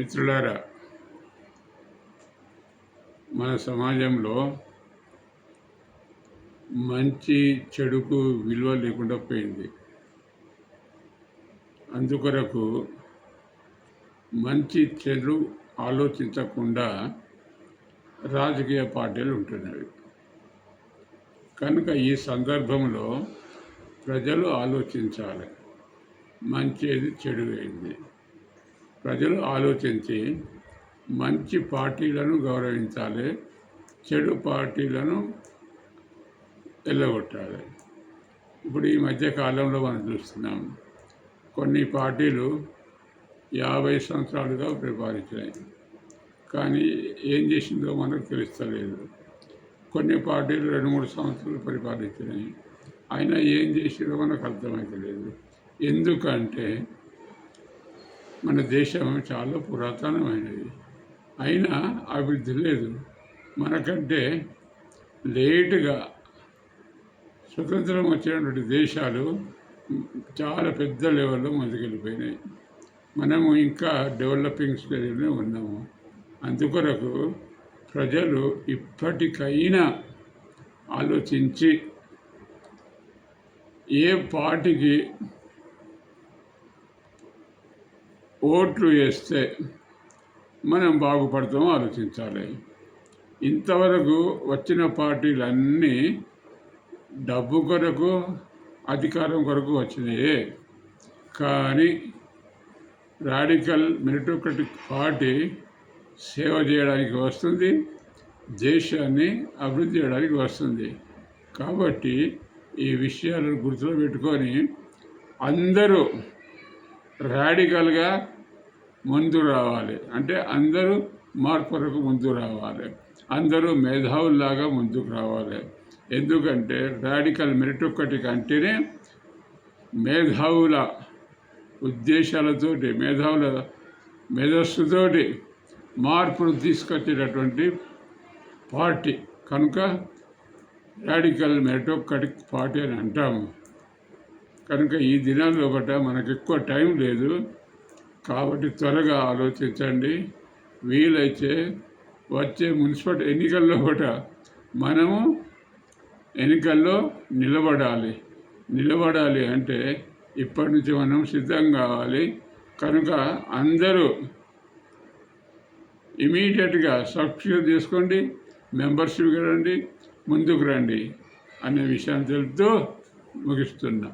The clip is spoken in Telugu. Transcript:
మిత్రులారా, మన సమాజంలో మంచి చెడుకు విలువ లేకుండా పోయింది. అందుకొరకు మంచి చెడు ఆలోచించకుండా రాజకీయ పార్టీలు ఉంటున్నవి. కనుక ఈ సందర్భంలో ప్రజలు ఆలోచించాలి, మంచిది చెడు ఏంది. ప్రజలు ఆలోచించి మంచి పార్టీలను గౌరవించాలి, చెడు పార్టీలను వెళ్ళగొట్టాలి. ఇప్పుడు ఈ మధ్య కాలంలో మనం చూస్తున్నాం, కొన్ని పార్టీలు 50 సంవత్సరాలుగా పరిపాలించినాయి, కానీ ఏం చేసిందో మనకు తెలుస్తలేదు. కొన్ని పార్టీలు 2-3 సంవత్సరాలు పరిపాలించినాయి, అయినా ఏం చేసిందో మనకు అర్థమవుతలేదు. ఎందుకంటే మన దేశం చాలా పురాతనమైనది, అయినా అభివృద్ధి లేదు. మనకంటే లేటుగా స్వతంత్రం వచ్చినటువంటి దేశాలు చాలా పెద్ద లెవెల్లో ముందుకెళ్ళిపోయినాయి. మనము ఇంకా డెవలపింగ్ స్టేజ్లోనే ఉన్నాము. అందుకొరకు ప్రజలు ఇప్పటికైనా ఆలోచించి ఏ పార్టీకి ఓట్లు వేస్తే మనం బాగుపడతామో ఆలోచించాలి. ఇంతవరకు వచ్చిన పార్టీలన్నీ డబ్బు కొరకు, అధికారం కొరకు వచ్చినాయే, కానీ రాడికల్ మెరిటోక్రటిక్ పార్టీ సేవ చేయడానికి వస్తుంది, దేశాన్ని అభివృద్ధి చేయడానికి వస్తుంది. కాబట్టి ఈ విషయాలను గుర్తులో పెట్టుకొని అందరూ రాడికల్గా ముందు రావాలి. అంటే అందరూ మార్పు కొరకు ముందు రావాలి, అందరూ మేధావుల్లాగా ముందుకు రావాలి. ఎందుకంటే రాడికల్ మెరిటోక్రటిక్ అంటేనే మేధావుల ఉద్దేశాలతోటి, మేధావుల మేధస్సుతోటి మార్పును తీసుకొచ్చేటటువంటి పార్టీ. కనుక రాడికల్ మెరిటోక్రటిక్ పార్టీ అని అంటాము. కనుక ఈ దినాల్లో మనకు ఎక్కువ టైం లేదు, కాబట్టి త్వరగా ఆలోచించండి. వీలైతే వచ్చే మున్సిపల్ ఎన్నికల్లో మనము ఎన్నికల్లో నిలబడాలి అంటే ఇప్పటి నుంచి మనం సిద్ధం కావాలి. కనుక అందరూ ఇమీడియట్గా సబ్స్క్రైబ్ చేసుకోండి, మెంబర్షిప్ రండి, ముందుకు రండి అనే విషయాన్ని తెలుపుతూ ముగిస్తున్నా.